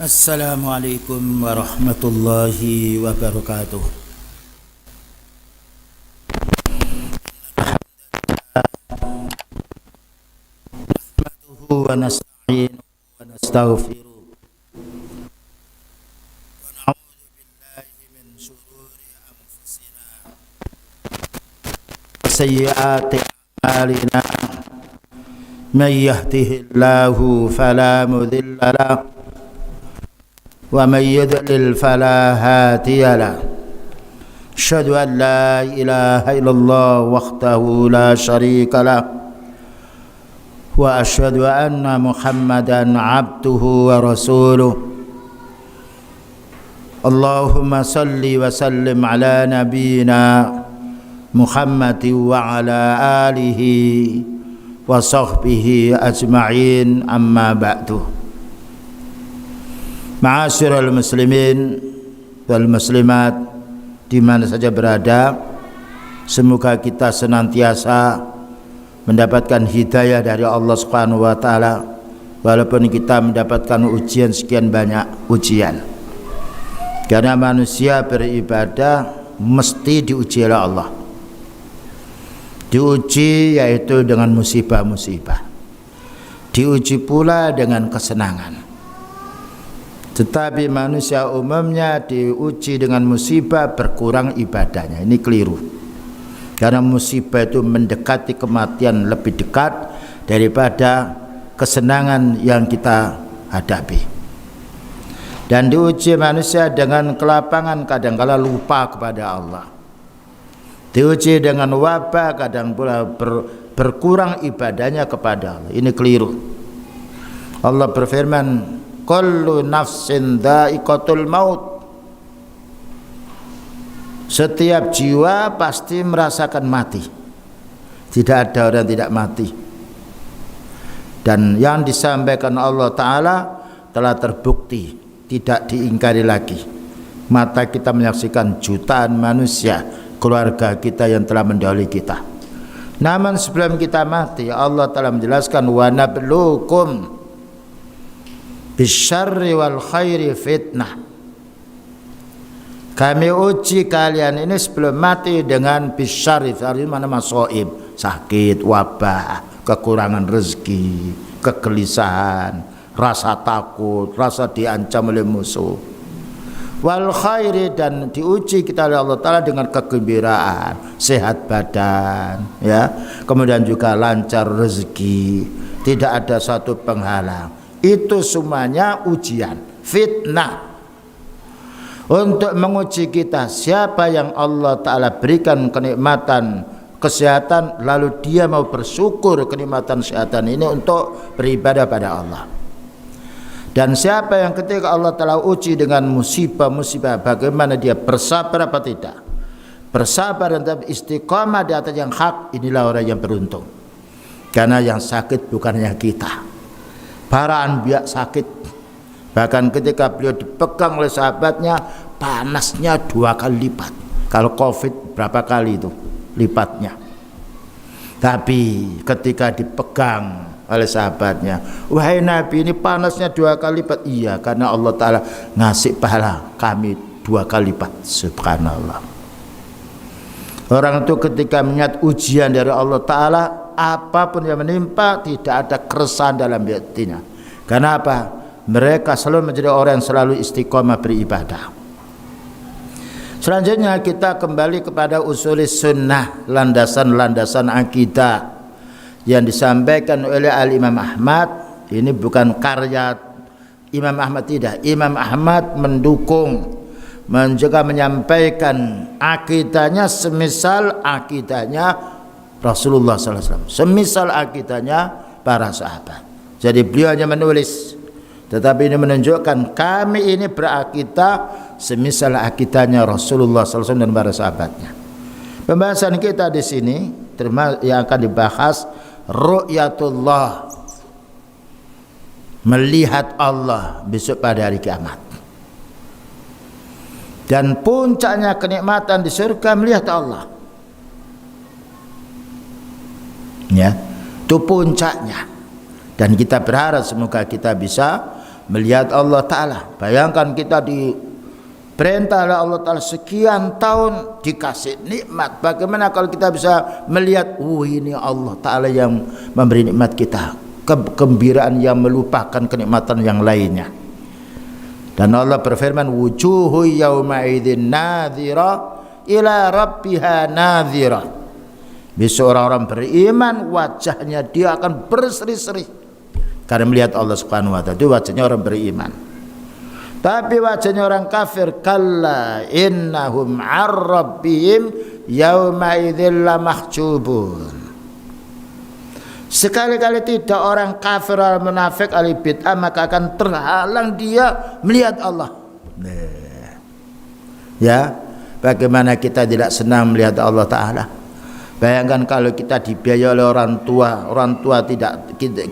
Assalamualaikum warahmatullahi wabarakatuh. Nahmaduhu wa nasta'inuhu wa nastaghfiruh. Wa na'udzu billahi min shururi anfusina wa sayyiati a'malina. Man yahdihillahu fala mudilla lahu ومن يضلل فلا هادي له أشهد أن لا إله إلا الله وحده لا شريك له وأشهد أن محمدا عبده ورسوله اللهم صل وسلم على نبينا محمد وعلى آله وصحبه أجمعين أما بعد. Ma'asyiral muslimin wal muslimat di mana saja berada, semoga kita senantiasa mendapatkan hidayah dari Allah Subhanahu wa taala walaupun kita mendapatkan ujian sekian banyak ujian. Karena manusia beribadah mesti diuji oleh Allah. Diuji yaitu dengan musibah-musibah. Diuji pula dengan kesenangan. Tetapi manusia umumnya diuji dengan musibah berkurang ibadahnya. Ini keliru. Karena musibah itu mendekati kematian lebih dekat daripada kesenangan yang kita hadapi. Dan diuji manusia dengan kelapangan kadang-kala lupa kepada Allah. Diuji dengan wabah kadang pula berkurang ibadahnya kepada Allah. Ini keliru. Allah berfirman, kullu nafsin dha'iqatul maut. Setiap jiwa pasti merasakan mati. Tidak ada orang yang tidak mati. Dan yang disampaikan Allah Ta'ala telah terbukti, tidak diingkari lagi. Mata kita menyaksikan jutaan manusia, keluarga kita yang telah mendahului kita. Namun sebelum kita mati, Allah telah menjelaskan wa nabluukum bisyarri wal khairi fitnah. Kami uji kalian ini sebelum mati dengan bisyarri, dari mana masoib, sakit, wabah, kekurangan rezeki, kegelisahan, rasa takut, rasa diancam oleh musuh. Wal khairi, dan diuji kita oleh Allah Ta'ala dengan kegembiraan, sehat badan, ya, kemudian juga lancar rezeki, tidak ada satu penghalang. Itu semuanya ujian, fitnah, untuk menguji kita. Siapa yang Allah Ta'ala berikan kenikmatan kesehatan lalu dia mau bersyukur kenikmatan kesehatan ini untuk beribadah pada Allah. Dan siapa yang ketika Allah Ta'ala uji dengan musibah-musibah, bagaimana dia bersabar apa tidak, bersabar dan tetap istiqamah di atas yang hak, inilah orang yang beruntung. Karena yang sakit bukan hanya kita, para anbiya sakit. Bahkan ketika beliau dipegang oleh sahabatnya, panasnya 2 kali lipat. Kalau COVID berapa kali itu lipatnya. Tapi ketika dipegang oleh sahabatnya, wahai Nabi, ini panasnya 2 kali lipat. Iya, karena Allah Ta'ala ngasih pahala kami 2 kali lipat. Subhanallah. Orang itu ketika melihat ujian dari Allah Ta'ala, apapun yang menimpa tidak ada keresahan dalam hatinya. Karena apa? Mereka selalu menjadi orang yang selalu istiqomah beribadah. Selanjutnya kita kembali kepada usulis sunnah, landasan-landasan akidah yang disampaikan oleh Al-Imam Ahmad. Ini bukan karya Imam Ahmad, tidak. Imam Ahmad mendukung, juga menyampaikan akidahnya semisal akidahnya Rasulullah SAW, semisal akidahnya para sahabat. Jadi beliau hanya menulis, tetapi ini menunjukkan kami ini berakidah semisal akidahnya Rasulullah SAW dan para sahabatnya. Pembahasan kita di sini yang akan dibahas ru'yatullah, melihat Allah besok pada hari kiamat. Dan puncaknya kenikmatan di surga melihat Allah. Ya, itu puncaknya. Dan kita berharap semoga kita bisa melihat Allah Ta'ala. Bayangkan kita diperintah oleh Allah Ta'ala sekian tahun dikasih nikmat. Bagaimana kalau kita bisa melihat, ini Allah Ta'ala yang memberi nikmat kita, kegembiraan yang melupakan kenikmatan yang lainnya. Dan Allah berfirman, wujuhu yawma idzin nadhira ila rabbiha nadhira. Besok orang-orang beriman wajahnya dia akan berseri-seri karena melihat Allah Subhanahu wa taala. Itu wajahnya orang beriman. Tapi wajahnya orang kafir, kalla innahum 'ar rabbihim yawma idzil lamahjubun. Sekali-kali tidak orang kafir, orang munafik, ahli bid'ah, maka akan terhalang dia melihat Allah. Ya, bagaimana kita tidak senang melihat Allah Ta'ala. Bayangkan kalau kita dibiayai oleh orang tua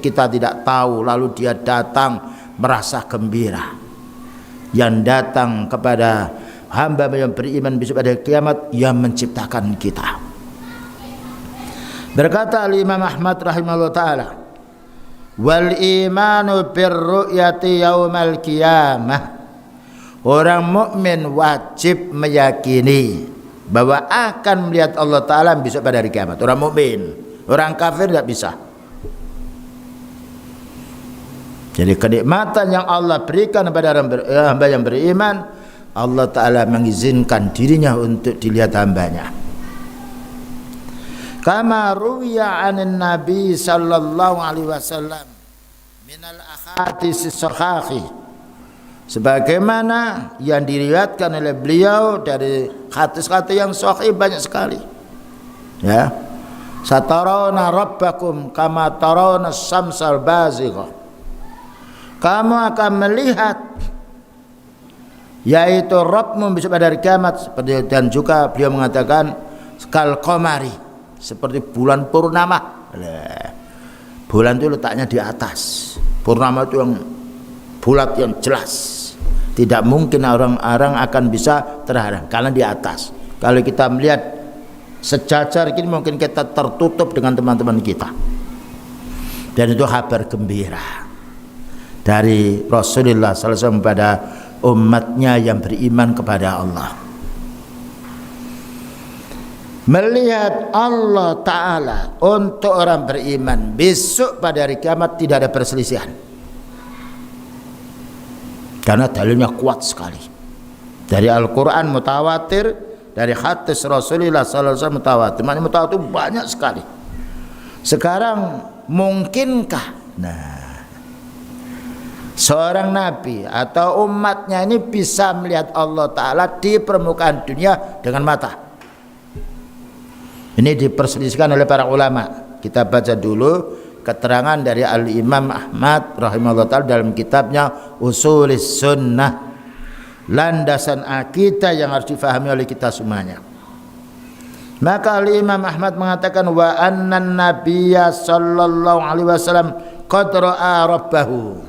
kita tidak tahu, lalu dia datang merasa gembira. Yang datang kepada hamba yang beriman besok pada kiamat, yang menciptakan kita. Berkata Imam Ahmad rahimahullah ta'ala, wal imanu birru'yati yaumal qiyamah. Orang mukmin wajib meyakini bahwa akan melihat Allah Ta'ala besok pada hari kiamat. Orang mukmin, orang kafir tidak bisa. Jadi kenikmatan yang Allah berikan kepada hamba yang beriman, Allah Ta'ala mengizinkan dirinya untuk dilihat hambanya. Kama ruwiya 'anin Nabi sallallahu alaihi wasallam minal ahadits sahih, sebagaimana yang diriwayatkan oleh beliau dari hadis-hadis yang sahih banyak sekali. Ya, satarawna rabbakum kama tarawna syamsal bazighah. Kamu akan melihat yaitu Rabbmu besok pada hari kiamat. Dan juga beliau mengatakan kal qamari, seperti bulan purnama. Bulan itu letaknya di atas, purnama itu yang bulat yang jelas. Tidak mungkin orang-orang akan bisa terhalang karena di atas. Kalau kita melihat sejajar gini, mungkin kita tertutup dengan teman-teman kita. Dan itu kabar gembira dari Rasulullah SAW pada umatnya yang beriman kepada Allah. Melihat Allah Ta'ala untuk orang beriman besok pada hari kiamat tidak ada perselisihan, karena dalilnya kuat sekali. Dari Al-Quran mutawatir, dari hadis Rasulullah SAW mutawatir. Maknanya mutawatir banyak sekali. Sekarang mungkinkah seorang nabi atau umatnya ini bisa melihat Allah Ta'ala di permukaan dunia dengan mata? Ini diperselisihkan oleh para ulama. Kita baca dulu keterangan dari Al-Imam Ahmad rahimahullah ta'ala dalam kitabnya Usulis Sunnah, landasan akidah yang harus difahami oleh kita semuanya. Maka Al-Imam Ahmad mengatakan wa annan nabiyya sallallahu alaihi wasallam qad ra'a rabbahu,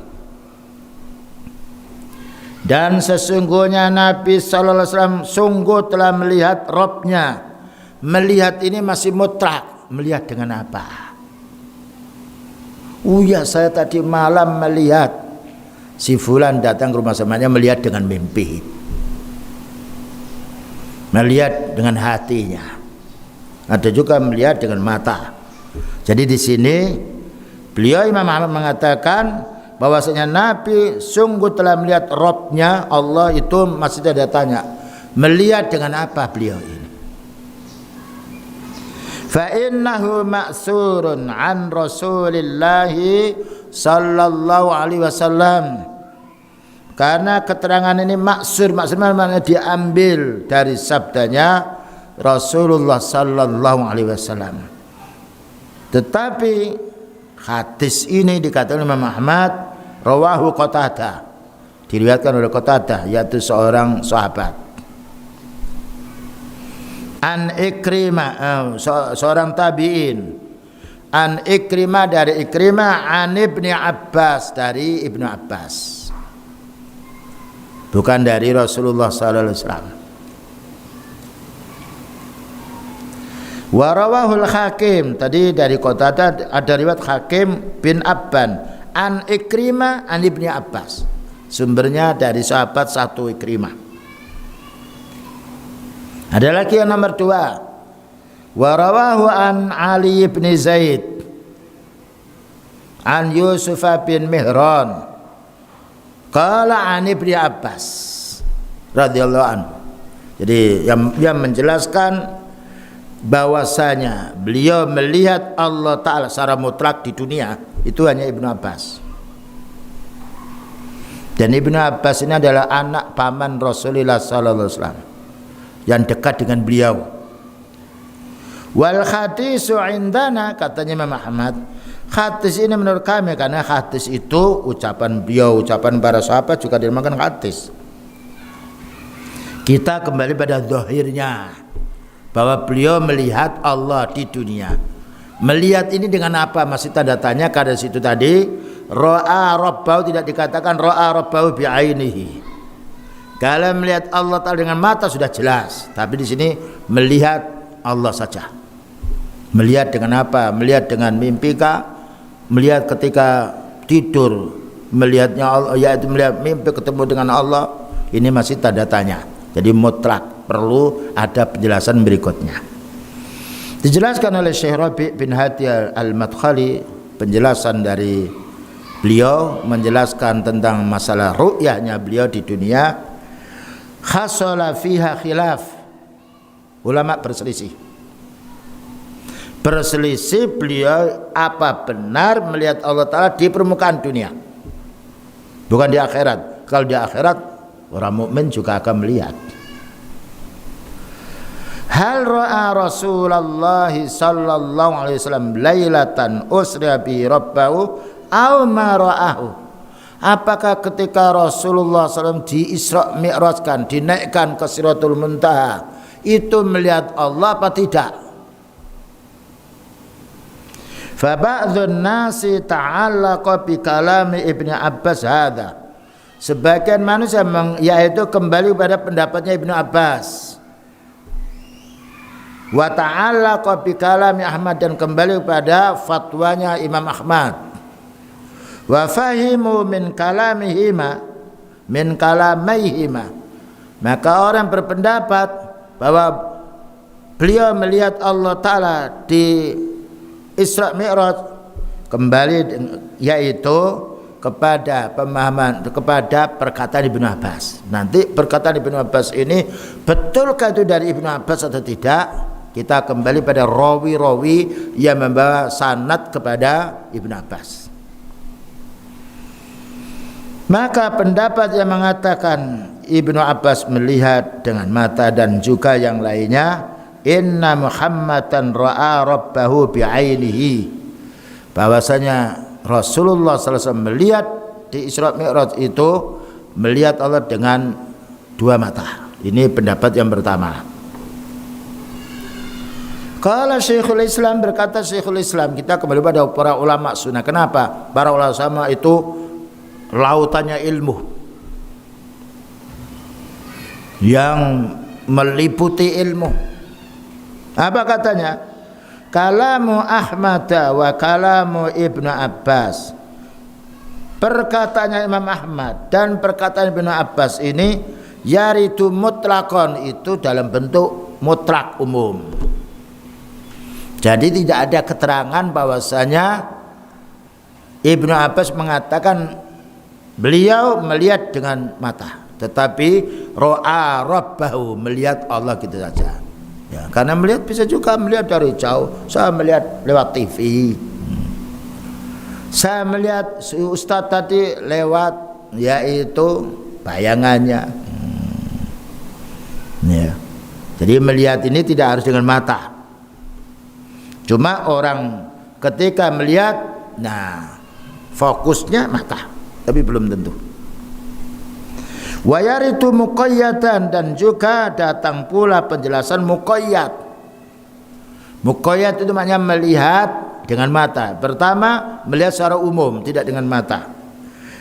dan sesungguhnya Nabi sallallahu alaihi wasallam sungguh telah melihat Rabbnya. Melihat ini masih mutlak. Melihat dengan apa? Ya, saya tadi malam melihat si fulan datang ke rumah samanya, melihat dengan mimpi, melihat dengan hatinya, ada juga melihat dengan mata. Jadi di sini beliau Imam Ahmad mengatakan bahwasanya Nabi sungguh telah melihat Rabbnya. Allah itu masih ada tanya, melihat dengan apa beliau ini? Fa innahu ma'surun an Rasulillah sallallahu alaihi wasallam. Karena keterangan ini maksur maknanya diambil dari sabdanya Rasulullah sallallahu alaihi wasallam. Tetapi hadis ini dikatakan Imam Ahmad rawahu Qatadah, diriwayatkan oleh Qatadah, yaitu seorang sahabat. An Ikrimah, seorang tabi'in. An Ikrimah, dari Ikrimah. An Ibni Abbas, dari Ibnu Abbas, bukan dari Rasulullah sallallahu alaihi wasallam. Wa rawahul Hakim, tadi dari Qatadah ada riwayat Hakim bin Abban an Ikrimah an Ibni Abbas. Sumbernya dari sahabat satu Ikrimah. Ada lagi yang nomor 2. Wa rawahu an Ali bin Zaid an Yusuf bin Mihran qala an Ibnu Abbas radhiyallahu anhu. Jadi yang menjelaskan bahwasanya beliau melihat Allah Ta'ala secara mutlak di dunia itu hanya Ibnu Abbas. Dan Ibnu Abbas ini adalah anak paman Rasulullah sallallahu alaihi wasallam yang dekat dengan beliau. Wal hadisu indana, katanya Imam Ahmad, hadis ini menurut kami, karena hadis itu ucapan beliau, ucapan para sahabat juga dinamakan hadis. Kita kembali pada zahirnya bahwa beliau melihat Allah di dunia. Melihat ini dengan apa? Masih tanda tanya, karena situ tadi ra'a rabbahu tidak dikatakan ra'a rabbahu bi'ainihi. Kalau melihat Allah Ta'ala dengan mata sudah jelas, tapi di sini melihat Allah saja. Melihat dengan apa? Melihat dengan mimpi kah? Melihat ketika tidur, melihatnya Allah, yaitu melihat mimpi ketemu dengan Allah. Ini masih tanda tanya. Jadi mutlak, perlu ada penjelasan berikutnya. Dijelaskan oleh Syekh Rabi' bin Hadi Al-Madkhali, penjelasan dari beliau menjelaskan tentang masalah ru'yahnya beliau di dunia. Khasala fiha khilaf, ulama berselisih beliau apa benar melihat Allah Ta'ala di permukaan dunia, bukan di akhirat. Kalau di akhirat orang mukmin juga akan melihat. Hal ra'a Rasulullah sallallahu alaihi wasallam lailatan usra bi rabbahu aw ma ra'ahu. Apakah ketika Rasulullah SAW di Isra Mi'rajkan, dinaikkan ke Siratul Muntaha, itu melihat Allah apa tidak? Fa ba'dhun nasi ta'allaqa bi kalami Ibnu Abbas hadza. Sebagian manusia yaitu kembali pada pendapatnya Ibnu Abbas. Wa ta'allaqa bi kalami Ahmad, dan kembali pada fatwanya Imam Ahmad. Wa fahimu min kalamaihima, maka orang berpendapat bahwa beliau melihat Allah Ta'ala di Isra Mi'raj kembali yaitu kepada pemahaman, kepada perkataan Ibnu Abbas. Nanti perkataan Ibnu Abbas ini betulkah itu dari Ibnu Abbas atau tidak? Kita kembali pada rawi-rawi yang membawa sanad kepada Ibnu Abbas. Maka pendapat yang mengatakan Ibnu Abbas melihat dengan mata dan juga yang lainnya, inna Muhammadan ra'a rabbahu bi'ainihi, bahwasanya Rasulullah SAW melihat di Isra Mi'raj itu melihat Allah dengan dua mata. Ini pendapat yang pertama. Kalau Syekhul Islam, berkata Syekhul Islam, kita kembali pada para ulama sunnah. Kenapa? Para ulama itu lautannya ilmu yang meliputi ilmu. Apa katanya? Kalamu Ahmad wa kalamu Ibnu Abbas, perkataannya Imam Ahmad dan perkataan Ibnu Abbas ini yaridu mutlakon, itu dalam bentuk mutlak umum. Jadi tidak ada keterangan bahwasanya Ibnu Abbas mengatakan beliau melihat dengan mata, tetapi ro'a rabbahu, melihat Allah gitu saja. Ya, karena melihat bisa juga melihat dari jauh. Saya melihat lewat TV. Saya melihat si Ustadz tadi lewat, yaitu bayangannya. Ya. Jadi melihat ini tidak harus dengan mata. Cuma orang ketika melihat, nah fokusnya mata, tapi belum tentu. Wa yaritu muqayyatan, dan juga datang pula penjelasan muqayyad. Muqayyad itu maknanya melihat dengan mata. Pertama, melihat secara umum, tidak dengan mata.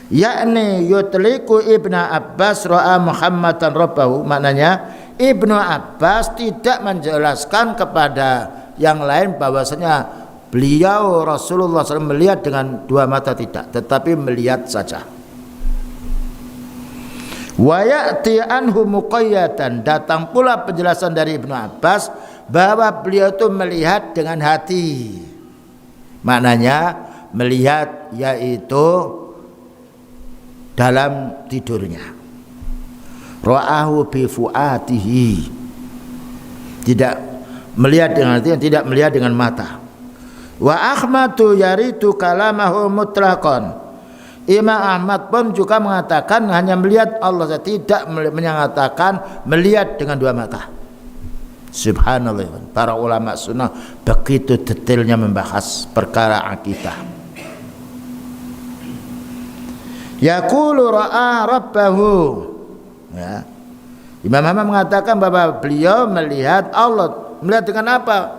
Yakni yutliku Ibnu Abbas ra'a Muhammadan rabbahu, maknanya Ibnu Abbas tidak menjelaskan kepada yang lain bahwasanya beliau Rasulullah SAW melihat dengan dua mata, tidak, tetapi melihat saja. Wa ya'ti anhu muqayyatan, datang pula penjelasan dari Ibnu Abbas bahwa beliau itu melihat dengan hati. Maknanya melihat yaitu dalam tidurnya. Ra'ahu bi fuatihi, tidak melihat dengan hati, tidak melihat dengan mata. Wa Ahmadu yaritu kalamahu mutlaqan, Imam Ahmad pun juga mengatakan hanya melihat Allah, tidak menyatakan melihat dengan dua mata. Subhanallah, para ulama sunnah begitu detailnya membahas perkara akidah. Yaqulu ra'a rabbahu, ya. Imam Ahmad mengatakan bahwa beliau melihat Allah. Melihat dengan apa?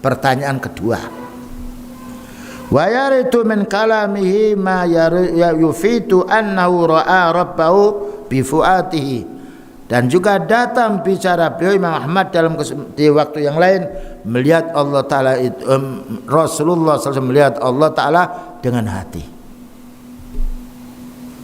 Pertanyaan kedua. Wa yaritu min kalamihi ma yufitu annahu ra'a rabbahu bi fuatihi, dan juga datang bicara beliau Imam Ahmad dalam di waktu yang lain melihat Allah Ta'ala, Rasulullah SAW melihat Allah Ta'ala dengan hati.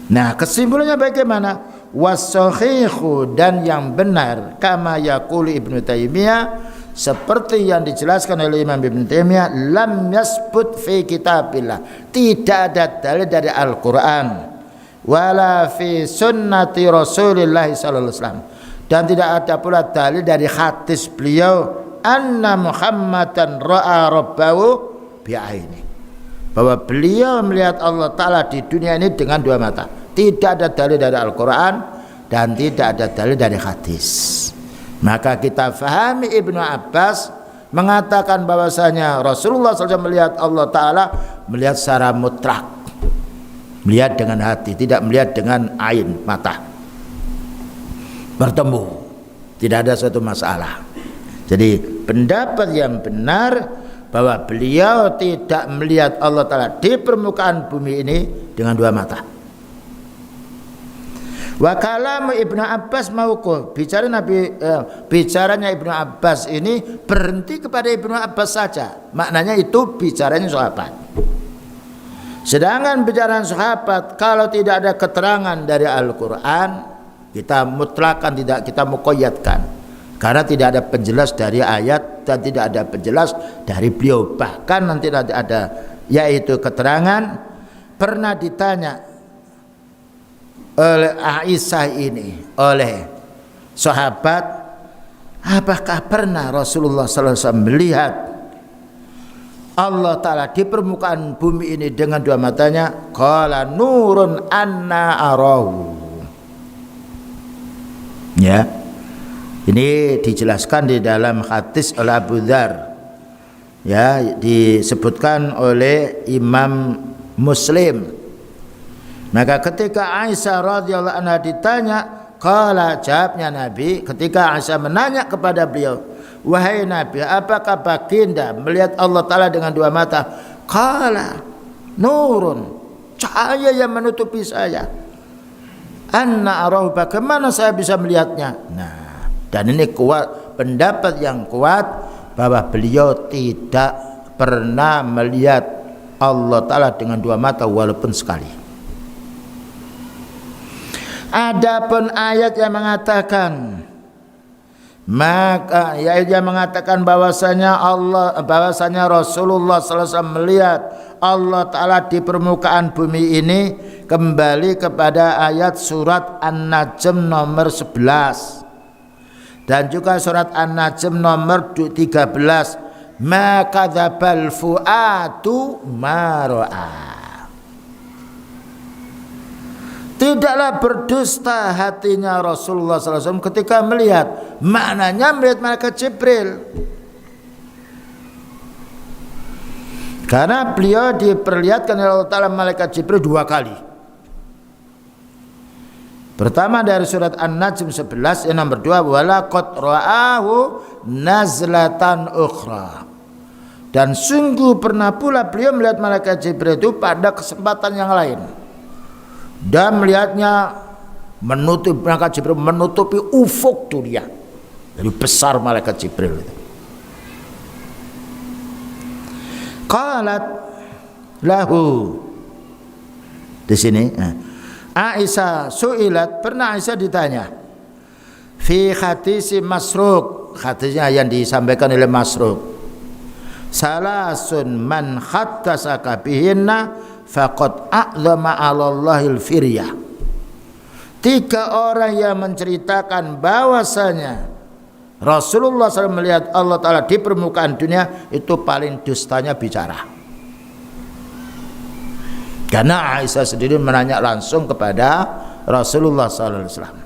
Nah, kesimpulannya bagaimana? Was-sahihu, dan yang benar, kama yaqulu Ibnu Taimiyah, seperti yang dijelaskan oleh Imam Ibnu Taimiyah, lam yasbut fi kitabillah, tidak ada dalil dari Al-Quran, wala fi sunnati Rasulillah sallallahu alaihi wasallam, dan tidak ada pula dalil dari hadis beliau anna Muhammadan ra'a rabbahu bi'aini, bahwa beliau melihat Allah Ta'ala di dunia ini dengan dua mata. Tidak ada dalil dari Al-Quran dan tidak ada dalil dari hadis. Maka kita fahami Ibnu Abbas mengatakan bahwasanya Rasulullah SAW melihat Allah Ta'ala melihat secara mutlak, melihat dengan hati, tidak melihat dengan ain mata. Bertemu, tidak ada suatu masalah. Jadi pendapat yang benar bahwa beliau tidak melihat Allah Ta'ala di permukaan bumi ini dengan dua mata. Wa kalamu Ibnu Abbas mauquf, bicaranya Ibnu Abbas ini berhenti kepada Ibnu Abbas saja, maknanya itu bicaranya sahabat. Sedangkan bicaraan sahabat kalau tidak ada keterangan dari Al-Quran, kita mutlakan, tidak kita muqayyadkan, karena tidak ada penjelas dari ayat dan tidak ada penjelas dari beliau. Bahkan nanti ada yaitu keterangan, pernah ditanya oleh Aisyah ini oleh sahabat, apakah pernah Rasulullah SAW melihat Allah Ta'ala di permukaan bumi ini dengan dua matanya? Qala nurun anna arahu. Ya, ini dijelaskan di dalam hadis oleh Abu Dzar, ya, disebutkan oleh Imam Muslim. Maka ketika Aisyah radhiyallahu anha ditanya, qala, jawabnya Nabi ketika Aisyah menanya kepada beliau, wahai Nabi, apakah baginda melihat Allah Ta'ala dengan dua mata? Qala nurun, cahaya yang menutupi saya. Anna arahu, bagaimana saya bisa melihatnya? Nah, dan ini kuat, pendapat yang kuat bahwa beliau tidak pernah melihat Allah Ta'ala dengan dua mata walaupun sekali. Adapun ayat yang mengatakan, maka ayat yang mengatakan bahwasanya Rasulullah SAW melihat Allah Ta'ala di permukaan bumi ini, kembali kepada ayat surat An-Najm nomor 11 dan juga surat An-Najm nomor 13, ma kadzabal fuadu ma ra'a. Tidaklah berdusta hatinya Rasulullah SAW ketika melihat, maknanya melihat malaikat Jibril. Karena beliau diperlihatkan oleh Allah Ta'ala malaikat Jibril dua kali. Pertama dari surat An-Najm 11 yang nomor 2, walaqad ra'ahu nazlatan ukhra. Dan sungguh pernah pula beliau melihat malaikat Jibril itu pada kesempatan yang lain. Dan melihatnya menutupi, malaikat Jibril menutupi ufuk dunia. Jadi besar malaikat Jibril itu. Qalat lahu, di sini Aisyah su'ilat, pernah Aisyah ditanya fi hadisi Masruq, hadisnya yang disampaikan oleh Masruq, salasun man khattasaka bihinna faqad a'zama 'alallahil firyah. 3 orang yang menceritakan bahwasanya Rasulullah SAW melihat Allah Ta'ala di permukaan dunia, itu paling dustanya bicara. Karena Aisyah sendiri menanya langsung kepada Rasulullah SAW.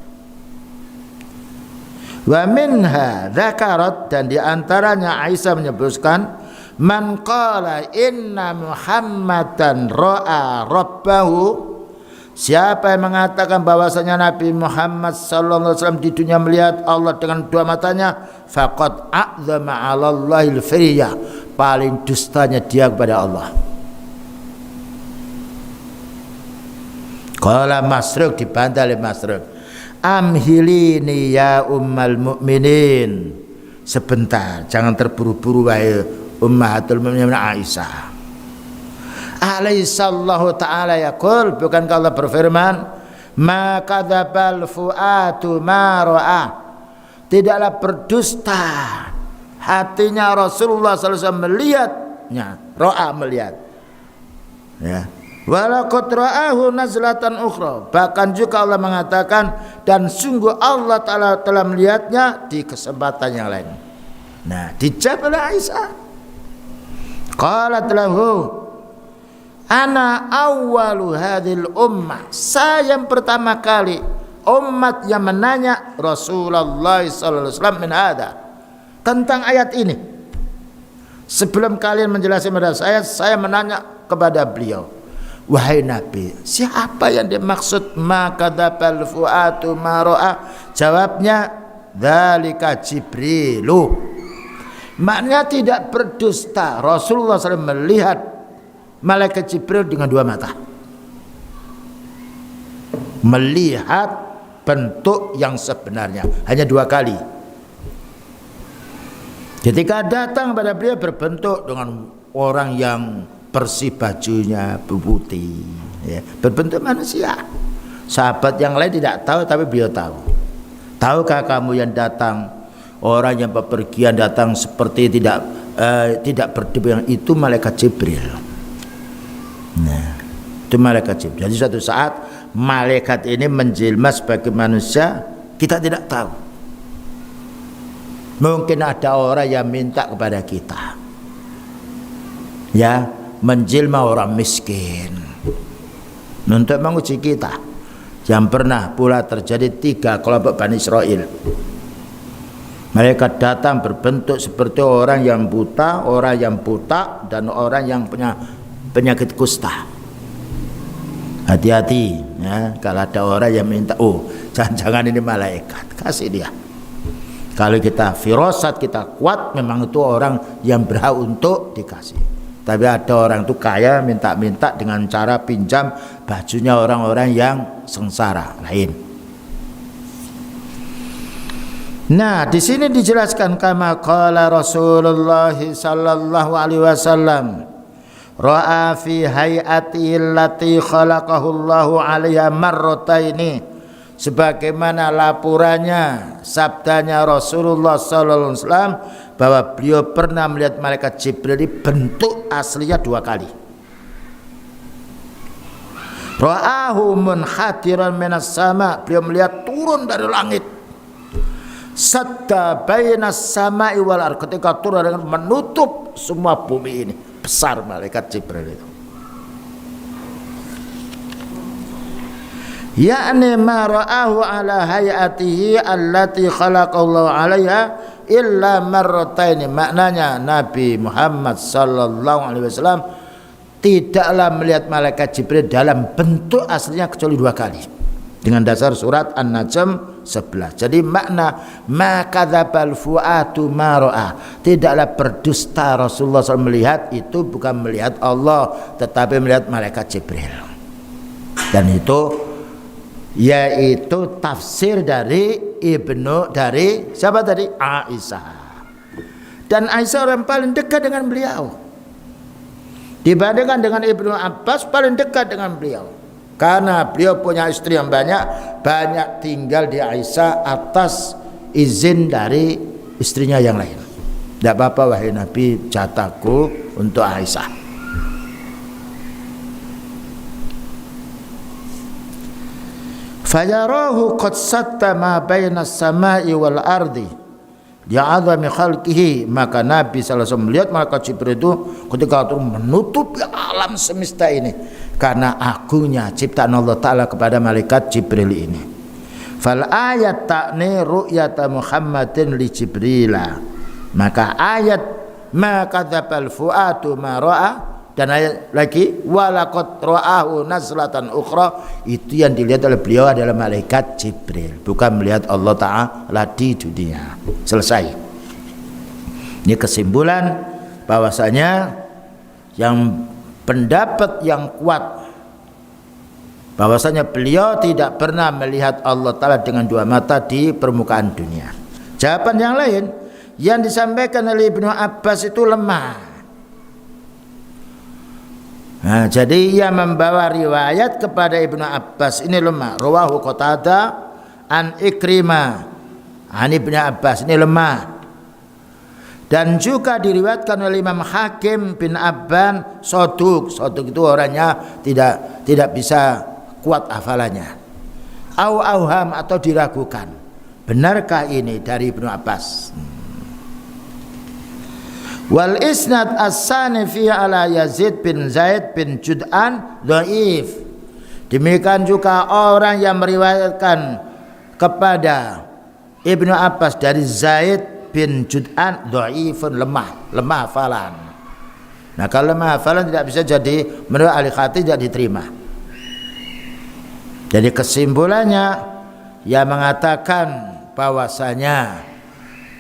Wa minha dzakarat, dan diantaranya Aisyah menyebutkan, man qala inna Muhammadan ra'a rabbahu, siapa yang mengatakan bahwasanya Nabi Muhammad sallallahu alaihi wasallam di dunia melihat Allah dengan 2 matanya, faqad a'zama 'alallahil firyah, paling dustanya dia kepada Allah. Qala Masruq, dibantah oleh Masruq, amhilini ya ummal mukminin, sebentar, jangan terburu-buru wahai ummahatul mukminin Aisyah. Alaihissallahu ta'ala yaqul, bukankah Allah berfirman, ma kadzabal fuadu ma ra'a, tidaklah berdusta hatinya Rasulullah SAW melihatnya, ra'a melihat, ya. Walaqad ra'ahu nazlatan ukhra, bahkan juga Allah mengatakan, dan sungguh Allah Ta'ala telah melihatnya di kesempatan yang lain. Nah, dijawab oleh Aisyah, qalat lahu ana awwalu hadhil ummah, saya yang pertama kali umat yang menanya Rasulullah sallallahu alaihi wasallam min hada, tentang ayat ini. Sebelum kalian menjelaskan kepada saya menanya kepada beliau, wahai Nabi, siapa yang dimaksud ma kadzabal fuadu ma ra'a? Jawabnya, dzalika Jibrilu, maknanya tidak berdusta Rasulullah SAW melihat malaikat Jibril dengan 2 mata, melihat bentuk yang sebenarnya hanya 2 kali. Ketika datang pada beliau berbentuk dengan orang yang bersih bajunya, putih, ya, berbentuk manusia. Sahabat yang lain tidak tahu, tapi beliau tahu. Tahukah kamu yang datang, orang yang bepergian datang seperti tidak berdebu, yang itu malaikat Jibril. Nah, itu malaikat Jibril. Jadi suatu saat malaikat ini menjelma sebagai manusia, kita tidak tahu. Mungkin ada orang yang minta kepada kita, ya, menjelma orang miskin untuk menguji kita. Yang pernah pula terjadi 3 kelompok Bani Israel. Mereka datang berbentuk seperti orang yang buta, orang yang buta, dan orang yang punya penyakit kusta. Hati-hati, ya, kalau ada orang yang minta, oh jangan-jangan ini malaikat, kasih dia. Kalau kita firasat kita kuat, memang itu orang yang berhak untuk dikasih. Tapi ada orang itu kaya, minta-minta dengan cara pinjam bajunya orang-orang yang sengsara lain. Nah, di sini dijelaskan kama qala Rasulullah sallallahu alaihi wasallam, ra'a fi hay'atihi allati khalaqahu Allahu 'alaiha marrataini, sebagaimana laporannya, sabdanya Rasulullah sallallahu alaihi wasallam bahwa beliau pernah melihat malaikat Jibril di bentuk aslinya 2 kali. Ra'ahu munhadiran minas sama, beliau melihat turun dari langit. Sadda bainas sama'i wal ardh, ketika turun dengan menutup semua bumi ini. Besar malaikat Jibril itu. Ya'ni ma ra'ahu ala hayatihi allati khalaqallahu 'alaiha illa marrataini, maknanya Nabi Muhammad sallallahu alaihi wasallam tidaklah melihat malaikat Jibril dalam bentuk aslinya kecuali 2 kali, dengan dasar surat An-Najm 11. Jadi makna ma kadzabal fuadu ma ra'a, tidaklah berdusta Rasulullah SAW melihat itu bukan melihat Allah, tetapi melihat malaikat Jibril. Dan itu yaitu tafsir dari dari siapa tadi? Aisyah. Dan Aisyah orang paling dekat dengan beliau. Dibandingkan dengan Ibnu Abbas, paling dekat dengan beliau. Karena beliau punya istri yang banyak tinggal di Aisyah atas izin dari istrinya yang lain. Tidak apa-apa wahai Nabi, jatahku untuk Aisyah. Fayarahu qad satta ma baina as-sama'i wal ardi li'azami khalqihi. Maka Nabi sallallahu alaihi wasallam melihat malaikat Jibril itu ketika itu menutupi alam semesta ini karena agungnya ciptaan Allah Ta'ala kepada malaikat Jibril ini. Fal ayat ta'ni ru'yata Muhammadin li Jibrila. Maka ayat ma kadzabal fuadu ma ra'a, dan ayat lagi walaqad ra'ahu nazlatan ukhra, itu yang dilihat oleh beliau adalah malaikat Jibril, bukan melihat Allah Ta'ala di dunia. Selesai. Ini kesimpulan bahwasanya yang pendapat yang kuat bahwasanya beliau tidak pernah melihat Allah Ta'ala dengan dua mata di permukaan dunia. Jawaban yang lain yang disampaikan oleh Ibnu Abbas itu lemah. Nah, jadi ia membawa riwayat kepada Ibnu Abbas ini lemah. Rawahu Qatadah an Ikrimah an Ibnu Abbas, ini lemah. Dan juga diriwayatkan oleh Imam Hakim bin Abban Soduk. Soduk itu orangnya tidak bisa kuat hafalannya. Auham atau diragukan. Benarkah ini dari Ibnu Abbas? Wal isnad as-sani fi ala Yazid bin Zaid bin Jud'an dhaif. Demikian juga orang yang meriwayatkan kepada Ibnu Abbas dari Zaid bin Jud'an dhaifun, lemah hafalan. Nah, kalau lemah hafalan tidak bisa jadi, menurut ahli hadis tidak diterima. Jadi kesimpulannya yang mengatakan bahwasanya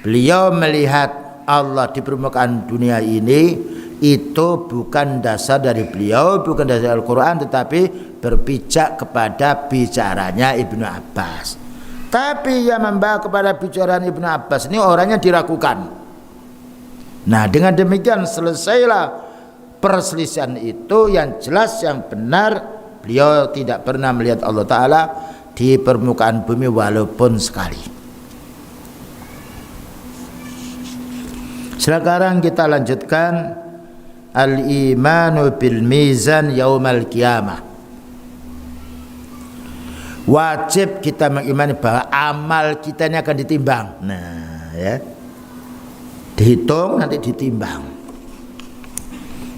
beliau melihat Allah di permukaan dunia ini itu bukan dasar dari beliau, bukan dasar Al-Quran, tetapi berpijak kepada bicaranya Ibnu Abbas. Tapi yang membawa kepada bicaraan Ibnu Abbas ini orangnya diragukan. Nah, dengan demikian selesailah perselisihan itu. Yang jelas, yang benar, beliau tidak pernah melihat Allah Ta'ala di permukaan bumi walaupun sekali. Sekarang kita lanjutkan al-imanu bil mizan yaumal qiyamah. Wajib kita mengimani bahwa amal kita ini akan ditimbang. Nah, ya. Dihitung, nanti ditimbang.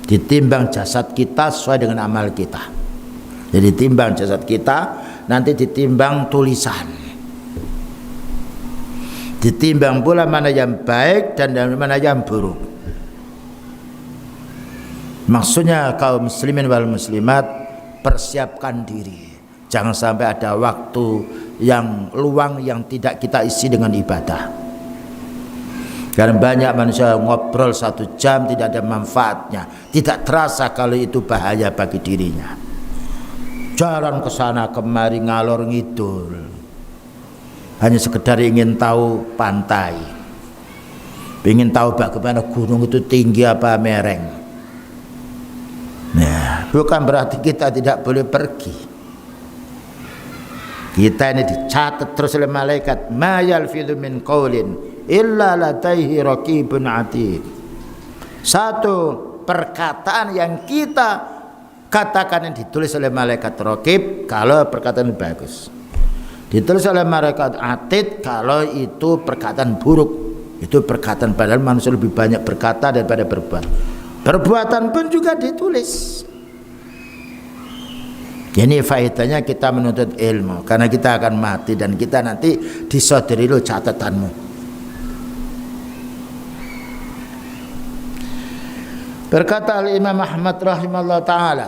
Ditimbang jasad kita sesuai dengan amal kita. Jadi ditimbang jasad kita, nanti ditimbang tulisan. Ditimbang pula mana yang baik dan mana yang buruk. Maksudnya kaum muslimin wal muslimat, persiapkan diri. Jangan sampai ada waktu yang luang yang tidak kita isi dengan ibadah. Karena banyak manusia ngobrol 1 jam tidak ada manfaatnya, tidak terasa kalau itu bahaya bagi dirinya. Jalan ke sana kemari ngalor ngidul, hanya sekedar ingin tahu pantai, ingin tahu bagaimana gunung itu tinggi apa mereng. Nah, bukan berarti kita tidak boleh pergi. Kita ini dicatat terus oleh malaikat, ma yalfidhu min qaulin illa ladaihi raqibun atid. Satu perkataan yang kita katakan yang ditulis oleh malaikat raqib kalau perkataan bagus, ditulis oleh malaikat atid kalau itu perkataan buruk. Itu perkataan, padahal manusia lebih banyak berkata daripada berbuat. Perbuatan pun juga ditulis. Ini faedahnya kita menuntut ilmu, karena kita akan mati dan kita nanti disodori lo catatanmu. Berkata Al-Imam Ahmad rahimahullah ta'ala,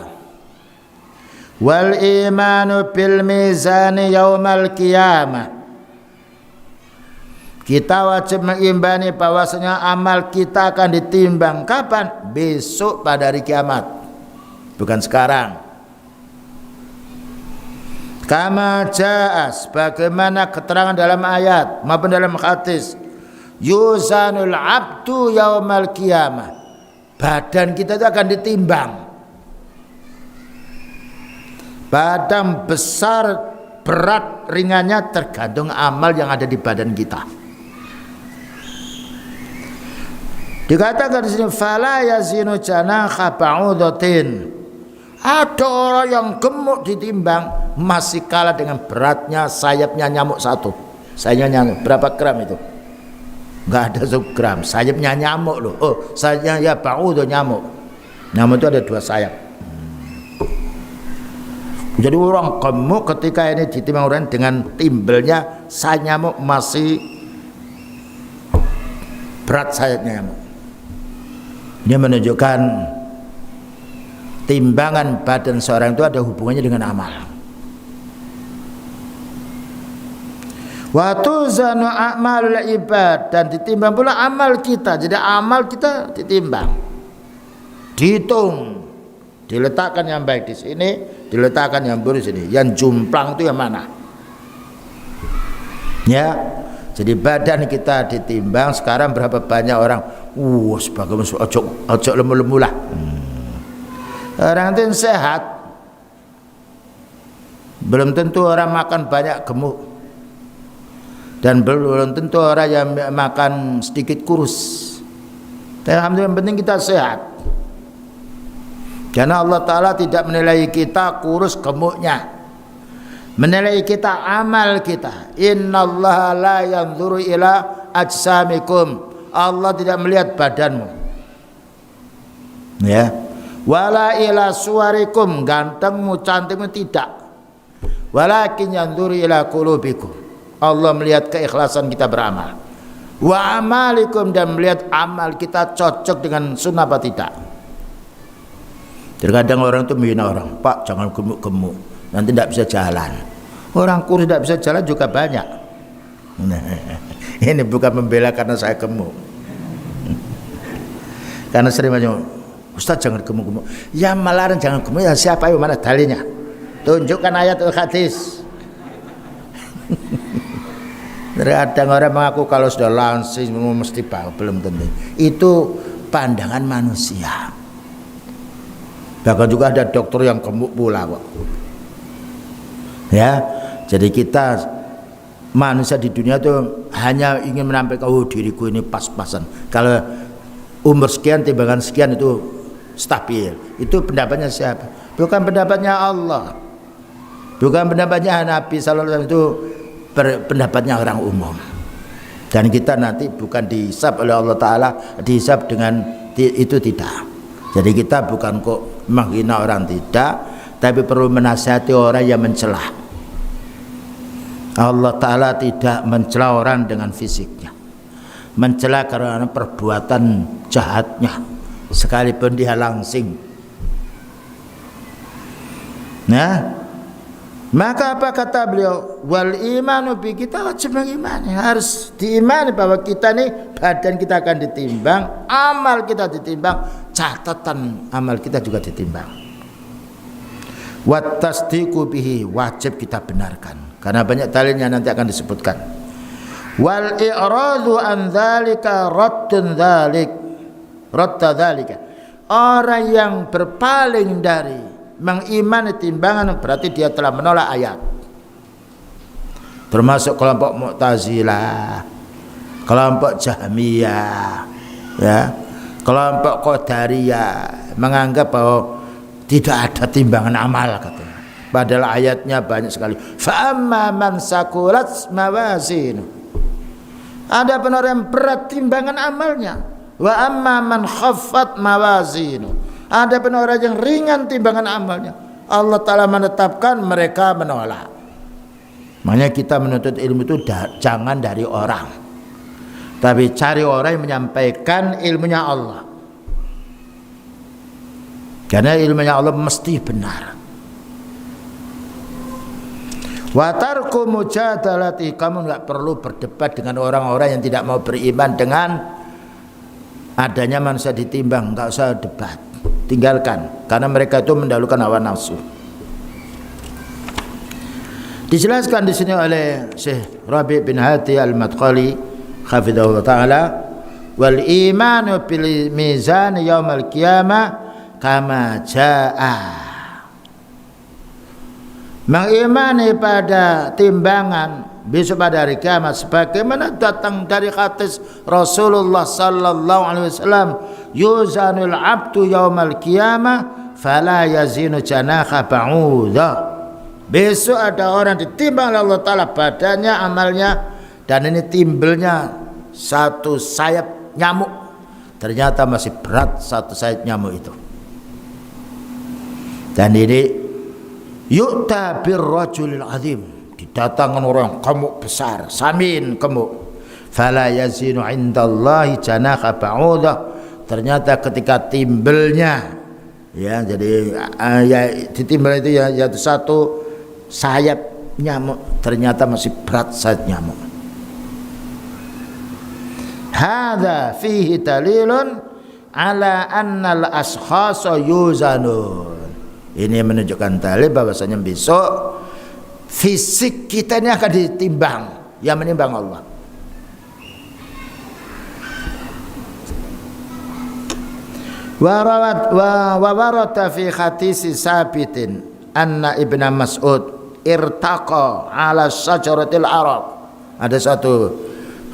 wal imanu bil mizani yaumal qiyamah. Kita wajib mengimani bahwasanya amal kita akan ditimbang kapan? Besok pada hari kiamat, bukan sekarang. Kama ja'as, bagaimana keterangan dalam ayat maupun dalam hadis, yuzanul abdu yaumal qiyamah, badan kita itu akan ditimbang Badan besar, berat, ringannya tergantung amal yang ada di badan kita. Dikatakan di sini fala yazinu janaha ba'udatin. Ada orang yang gemuk ditimbang masih kalah dengan beratnya sayapnya nyamuk satu. Sayapnya nyamuk berapa gram itu? Enggak ada 1 gram. Sayapnya nyamuk loh. Oh, sayapnya ya ba'udah nyamuk. Nyamuk itu ada 2 sayap. Jadi orang gemuk ketika ini ditimbang orang dengan timbelnya sayap nyamuk masih berat sayapnya nyamuk. Ini menunjukkan timbangan badan seorang itu ada hubungannya dengan amal. Wa tuzanu a'malul ibad, dan ditimbang pula amal kita. Jadi amal kita ditimbang, dihitung, diletakkan yang baik di sini, diletakkan yang buruk di sini. Yang jumplang itu yang mana? Ya. Jadi badan kita ditimbang sekarang berapa banyak orang, sebagai ojo lemu-lemu lah. Orang itu sehat, belum tentu orang makan banyak gemuk, dan belum tentu orang yang makan sedikit kurus. Alhamdulillah, yang penting kita sehat. Karena Allah Ta'ala tidak menilai kita kurus gemuknya, menilai kita amal kita. Innallaha la yanzuru ila ajsamikum. Allah tidak melihat badanmu, ya, wala ila suwarikum, gantengmu cantikmu tidak, walakin yanzuru ila qulubikum. Allah melihat keikhlasan kita beramal, wa amalikum, dan melihat amal kita cocok dengan sunnah apa tidak. Terkadang orang itu menghina orang, Pak jangan gemuk-gemuk, nanti tidak bisa jalan. Orang kurus tidak bisa jalan juga banyak. Ini bukan membela karena saya gemuk. Karena sering banyak, Ustaz jangan gemuk-gemuk. Ya melarang jangan gemuk, ya siapa yang mana dalilnya? Tunjukkan ayat hadis. Terkadang orang mengaku kalau sudah langsing mesti bau, belum tentu. Itu pandangan manusia. Bahkan juga ada dokter yang gemuk pula kok. Ya, jadi kita manusia di dunia itu hanya ingin menampilkan, diriku ini pas-pasan. Kalau umur sekian, timbangan sekian itu stabil. Itu pendapatnya siapa? Bukan pendapatnya Allah, bukan pendapatnya Nabi Sallallahu Alaihi Wasallam, itu pendapatnya orang umum. Dan kita nanti bukan dihisab oleh Allah Ta'ala, dihisab dengan itu tidak. Jadi kita bukan kok menghina orang, tidak, tapi perlu menasihati orang yang mencela. Allah Ta'ala tidak mencela orang dengan fisiknya, mencela karena perbuatan jahatnya, sekalipun dia langsing. Nah, maka apa kata beliau? Wal imanu bi, kita wajib mengimani, harus diimani bahwa kita nih badan kita akan ditimbang, amal kita ditimbang, catatan amal kita juga ditimbang. Wat tasdiqu bihi, wajib kita benarkan karena banyak dalilnya nanti akan disebutkan. Wal i'radu an dzalika raddun dzalik, radda dzalika, orang yang berpaling dari mengimani timbangan berarti dia telah menolak ayat. Termasuk kelompok Mu'tazilah, kelompok Jahmiyah, ya, kelompok Qadariyah menganggap bahwa tidak ada timbangan amal katanya. Padahal ayatnya banyak sekali. Fa amma man saqulat mawazinu, ada orang yang berat timbangan amalnya. Wa amma man khaffat mawazinu, ada orang yang ringan timbangan amalnya. Allah Ta'ala menetapkan, mereka menolak. Makanya kita menuntut ilmu itu jangan dari orang, tapi cari orang yang menyampaikan ilmunya Allah, karena ilmunya Allah mesti benar. Wa tarku mujadalati, kamu enggak perlu berdebat dengan orang-orang yang tidak mau beriman dengan adanya manusia ditimbang, enggak usah debat, tinggalkan, karena mereka itu mendahulukan hawa nafsu. Dijelaskan di sini oleh Syekh Rabi' bin Hadi Al-Madkhali hafizahullah taala, wal imanu bil mizan yaumal qiyamah kama jaa. mengimani pada timbangan besok pada hari kiamat sebagaimana datang dari hadis Rasulullah sallallahu alaihi wasallam, yuzanul abdu yaumal qiyamah fala yazinu janaha ba'udha. Besok ada orang ditimbang oleh Allah taala badannya, amalnya, dan ini timbelnya satu sayap nyamuk, ternyata masih berat satu sayap nyamuk itu. Dan ini yu'ta birrajulil azim, didatangkan orang gemuk besar, samin gemuk, fala yazinu indallahi janaha ba'udah. Ternyata ketika timbelnya, ya jadi ya ditimbel itu ya satu sayap nyamuk, ternyata masih berat sayap nyamuk. Hadza fihi dalilun ala annal ashkhasa yuzanun. Ini menunjukkan dalil bahwasanya besok fisik kita ini akan ditimbang, yang menimbang Allah. Wa warada fi hadis sabitin anna Ibnu Mas'ud irtaqa ala syajaratil arab. Ada satu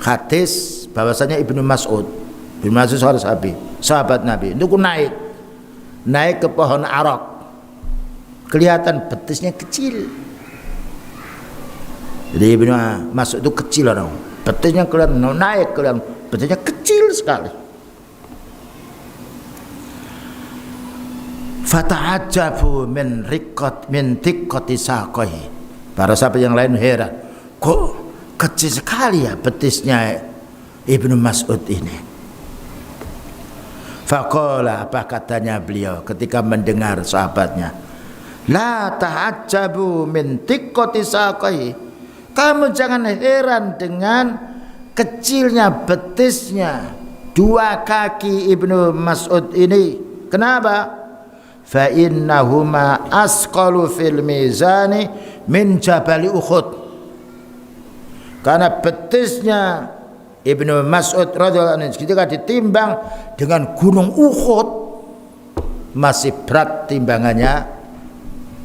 hadis bahwasanya Ibnu Mas'ud sahabat Nabi itu naik ke pohon arak, kelihatan betisnya kecil. Jadi Ibnu Mas'ud itu kecil orang, betisnya kelihatan kelihatan betisnya kecil sekali. Fata'ajabu min tiqqati saqaihi. Para sahabat yang lain heran, kok kecil sekali ya betisnya Ibnu Mas'ud ini. Faqala, apa katanya beliau ketika mendengar sahabatnya, la ta'ajabu min tiqqati saqaihi. Kamu jangan heran dengan kecilnya betisnya dua kaki Ibnu Mas'ud ini. Kenapa? Fa innahuma asqalu fil mizani min jabali Uhud. Karena betisnya Ibnu Mas'ud radhiyallahu anhu ketika ditimbang dengan gunung Uhud masih berat timbangannya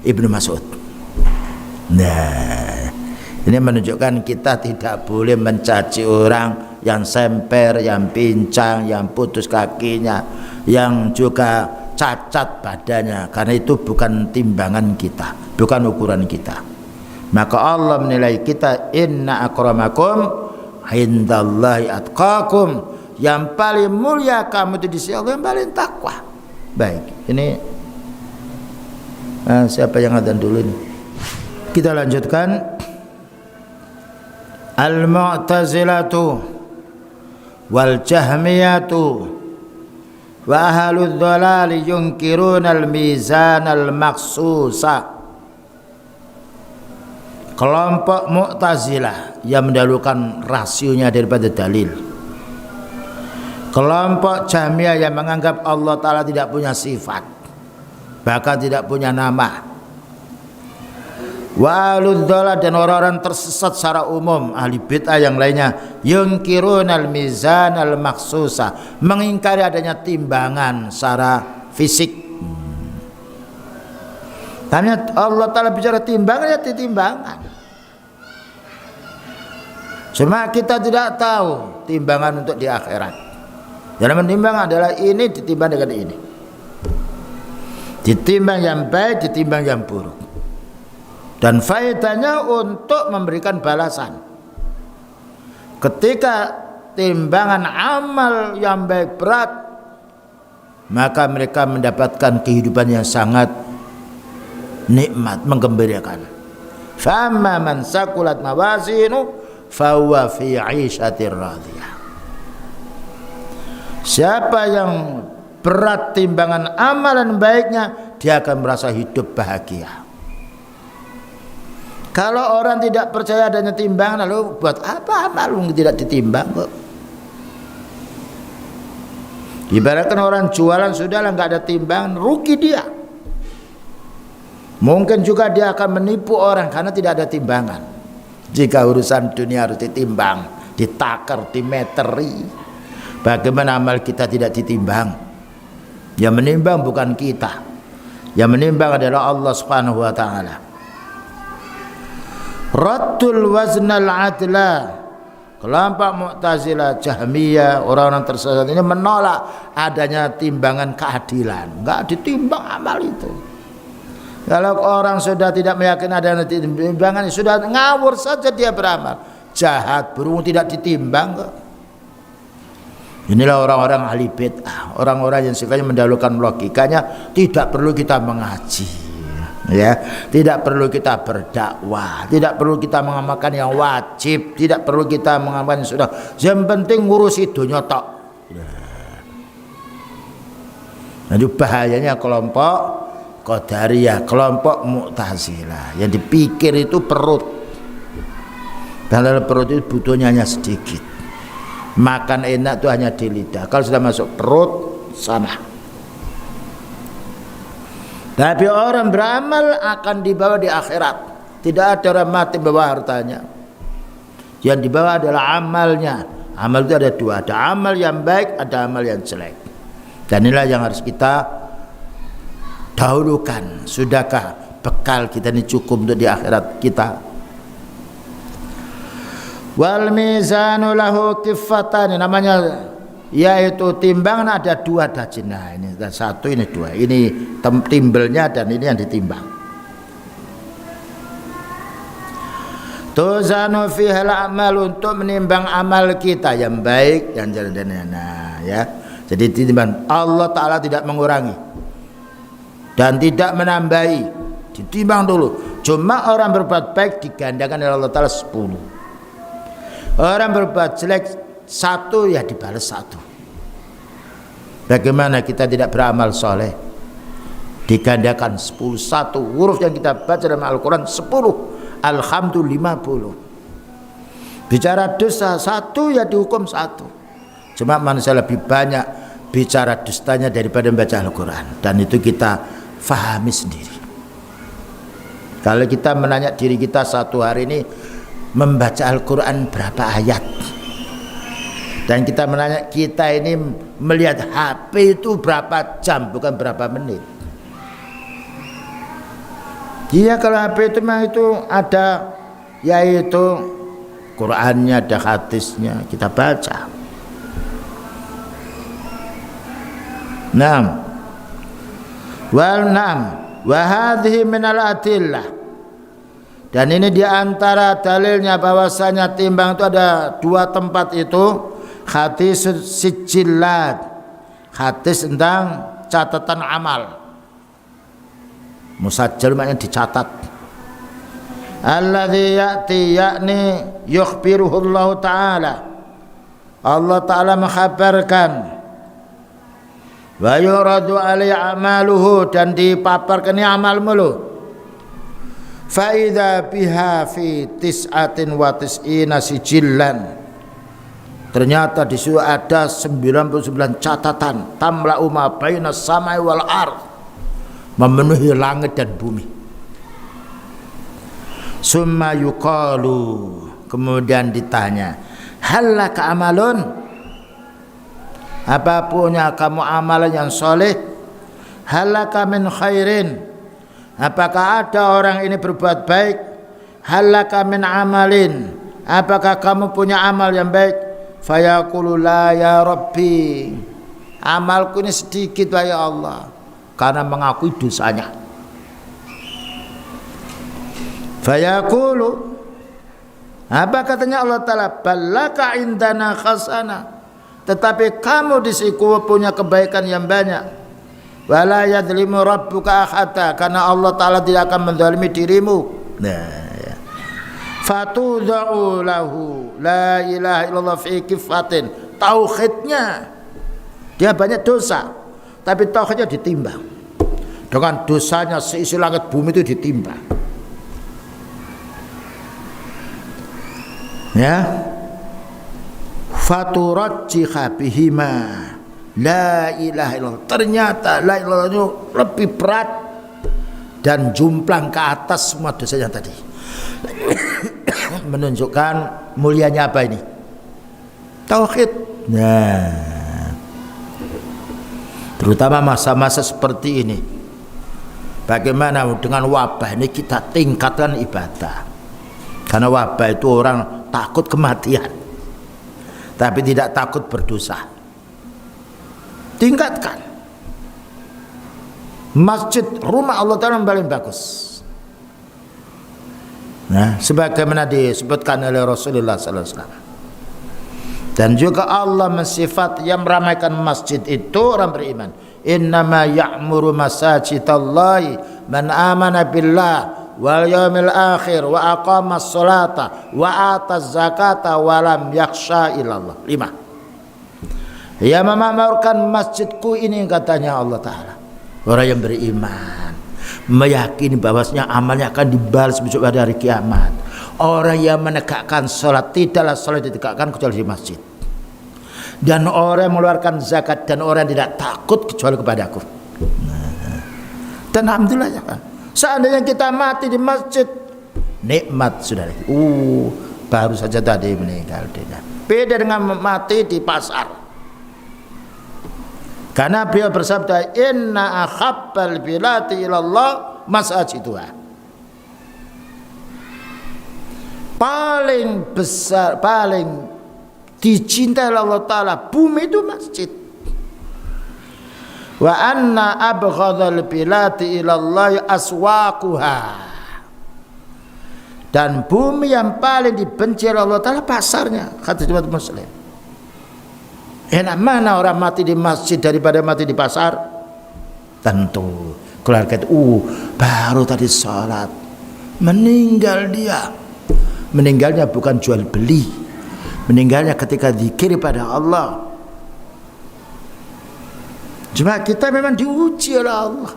Ibnu Mas'ud. Nah, ini menunjukkan kita tidak boleh mencaci orang yang semper, yang pincang, yang putus kakinya, yang juga cacat badannya, karena itu bukan timbangan kita, bukan ukuran kita. Maka Allah menilai kita, inna akramakum indallahi atqakum, yang paling mulia kamu itu di sisi Allah yang paling takwa. Baik, ini siapa yang adzan dulu ini? Kita lanjutkan. Al-Mu'tazilatu wal Jahmiyatu wa ahlud dhalali yunkiruna al-mizan al-maqsusa. Kelompok Mu'tazilah yang mendahulukan rasionya daripada dalil. Kelompok Jahmiyah yang menganggap Allah Ta'ala tidak punya sifat, bahkan tidak punya nama. Wa ahlud dhalal, dan orang-orang tersesat secara umum, ahli bid'ah yang lainnya, yunkiruna al-mizan al-maqsusa, mengingkari adanya timbangan secara fisik. Tanya Allah Ta'ala bicara timbangan, ya timbangan. Cuma kita tidak tahu timbangan untuk di akhirat. Yang menimbang adalah ini ditimbang dengan ini. Ditimbang yang baik, ditimbang yang buruk. Dan faedahnya untuk memberikan balasan. Ketika timbangan amal yang baik berat, maka mereka mendapatkan kehidupan yang sangat nikmat, menggembirakan. Famma man saqulat mawazinu fahuwa fi 'ishatir radiyah. Siapa yang berat timbangan amalan baiknya, dia akan merasa hidup bahagia. Kalau orang tidak percaya adanya timbangan, lalu buat apa amal tidak ditimbang kok? Ibaratkan orang jualan sudahlah nggak ada timbangan, rugi dia. Mungkin juga dia akan menipu orang karena tidak ada timbangan. Jika urusan dunia harus ditimbang, ditakar, dimeteri, bagaimana amal kita tidak ditimbang? Yang menimbang bukan kita, yang menimbang adalah Allah Subhanahu wa Ta'ala. Raddul waznal adla. Kelompok Mu'tazilah, Jahmiyah, orang-orang tersesat ini menolak adanya timbangan keadilan. Enggak ditimbang amal itu. Kalau orang sudah tidak meyakini adanya timbangan, sudah ngawur saja dia beramal. Jahat berhubung tidak ditimbang kok. Inilah orang-orang ahli bid'ah, orang-orang yang sifatnya mendahulukan logikanya, tidak perlu kita mengaji. Ya, tidak perlu kita berdakwah, tidak perlu kita mengamalkan yang wajib, tidak perlu kita mengamalkan yang sudah. Yang penting ngurusi dunia tok. Nah, itu bahayanya kelompok Qadariyah, kelompok Mu'tazilah. Yang dipikir itu perut. Padahal perut itu butuhnya hanya sedikit. Makan enak itu hanya di lidah. Kalau sudah masuk perut, sana. Tapi orang beramal akan dibawa di akhirat. Tidak ada orang mati bawa hartanya. Yang dibawa adalah amalnya. Amal itu ada dua. Ada amal yang baik, ada amal yang jelek. Dan inilah yang harus kita dahulukan. Sudahkah bekal kita ini cukup untuk di akhirat kita? Wal mizanu lahu kiffatan, namanya yaitu timbangan ada dua dajin. Nah, ini satu, ini dua. Ini timbelnya dan ini yang ditimbang. Tuzanu fihal amal, untuk menimbang amal kita yang baik, yang jelek. Nah, ya. Jadi ditimbang. Allah Ta'ala tidak mengurangi dan tidak menambahi. Ditimbang dulu. Cuma orang berbuat baik digandakan oleh Allah Ta'ala 10. Orang berbuat jelek 1 ya dibalas 1. Bagaimana kita tidak beramal soleh? Digandakan 10. 1 huruf yang kita baca dalam Al-Quran 10. Alhamdulillah 50. Bicara dosa 1 ya dihukum 1. Cuma manusia lebih banyak bicara dustanya daripada membaca Al-Quran. Dan itu kita fahami sendiri. Kalau kita menanya diri kita satu hari ini membaca Al-Quran berapa ayat, dan kita menanya kita ini melihat HP itu berapa jam, bukan berapa menit. Iya, kalau HP itu mah itu ada, yaitu Qurannya, ada hadisnya, kita baca. Wa hadhihi minal adillah. Dan ini diantara dalilnya bahwasanya timbang itu ada dua tempat itu. Hadis sijillat, hadis tentang catatan amal. Musajjal maknanya dicatat. Alladzi ya'ti, yakni yukhbiruhu Allah Ta'ala. Allah Ta'ala mengkhabarkan. Wa yuradu alaihi amaluhu, dan dipaparkan ini amal mulu. Fa idza biha fi 99 sijillan, ternyata di situ ada 99 catatan. Tamla'u ma baina samai wal ard, memenuhi langit dan bumi. Summa yuqalu, kemudian ditanya, halaka amalun, apa punya kamu amalan yang soleh? Halaka min khairin, apakah ada orang ini berbuat baik? Halaka min amalin, apakah kamu punya amal yang baik? Fayaqulu la ya Rabbi, amalku ini sedikit wahai Allah, karena mengakui dosanya. Fayaqulu, apa katanya Allah Ta'ala? Balaka indana khasana, tetapi kamu di sisi punya kebaikan yang banyak. Wala yadlimu rabbuka ahada, karena Allah Ta'ala tidak akan menzalimi dirimu. Nah, ya. Fatudha'u lahu la ilaha illallah fi kifatin, tauhidnya dia banyak dosa, tapi tauhidnya ditimbang. Dengan dosanya seisi langit bumi itu ditimbang. Ya. Faturajjiha bihima la ilaha illallah, ternyata la ilaha illallah itu lebih berat dan jumplang ke atas semua dosanya tadi. Menunjukkan mulianya apa ini? Tauhid. Nah, terutama masa-masa seperti ini, bagaimana dengan wabah ini kita tingkatkan ibadah. Karena wabah itu orang takut kematian, tapi tidak takut berdosa. Tingkatkan masjid, rumah Allah Ta'ala yang paling bagus. Nah, sebagaimana disebutkan oleh Rasulullah sallallahu alaihi wasallam. Dan juga Allah mensifat yang meramaikan masjid itu orang beriman. Innama ya'muru masajidallahi man amana billah wal yaumil akhir wa aqamas sholata wa ataz zakata wa lam yakhsha illallah. 5. Ya, memakmurkan masjidku ini, katanya Allah Ta'ala, orang yang beriman, meyakini bahwasanya amalnya akan dibalas besok pada hari kiamat. Orang yang menegakkan sholat, tidaklah sholat ditegakkan kecuali di masjid. Dan orang yang mengeluarkan zakat, dan orang yang tidak takut kecuali kepadaku. Dan alhamdulillah ya kan, seandainya kita mati di masjid, nikmat sudah. Baru saja tadi meninggal dunia. Beda dengan mati di pasar. Karena beliau bersabda, inna akhabbal bilati ilallah masajiduha. Paling besar, paling dicintai Allah Ta'ala bumi itu masjid. Wa anna abghadhal bilati ilallah aswaquha. Dan bumi yang paling dibenci Allah Ta'ala pasarnya, kata jemaat muslim. Enak mana orang mati di masjid daripada mati di pasar? Tentu keluarga itu baru tadi sholat, meninggal dia. Meninggalnya bukan jual beli, meninggalnya ketika zikir pada Allah. Cuma kita memang diuji oleh Allah.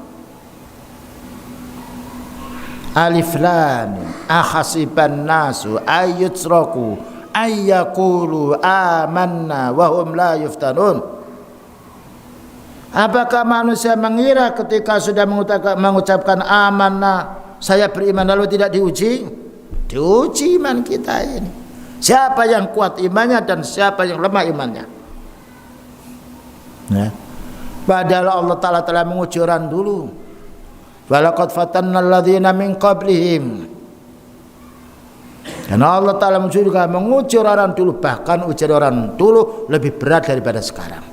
Alif lam mim ahasiban nasu ayyutraku ayyaqulu amanna wa hum la yuftanun. Apakah manusia mengira ketika sudah mengucapkan amanah, saya beriman, lalu tidak diuji? Diuji iman kita ini. Siapa yang kuat imannya dan siapa yang lemah imannya. Nah, padahal Allah Ta'ala telah menguji orang dulu. Walaqad fatanna alladzina min qablihim. Karena Allah Ta'ala menguji orang dulu, bahkan ujian orang dulu lebih berat daripada sekarang.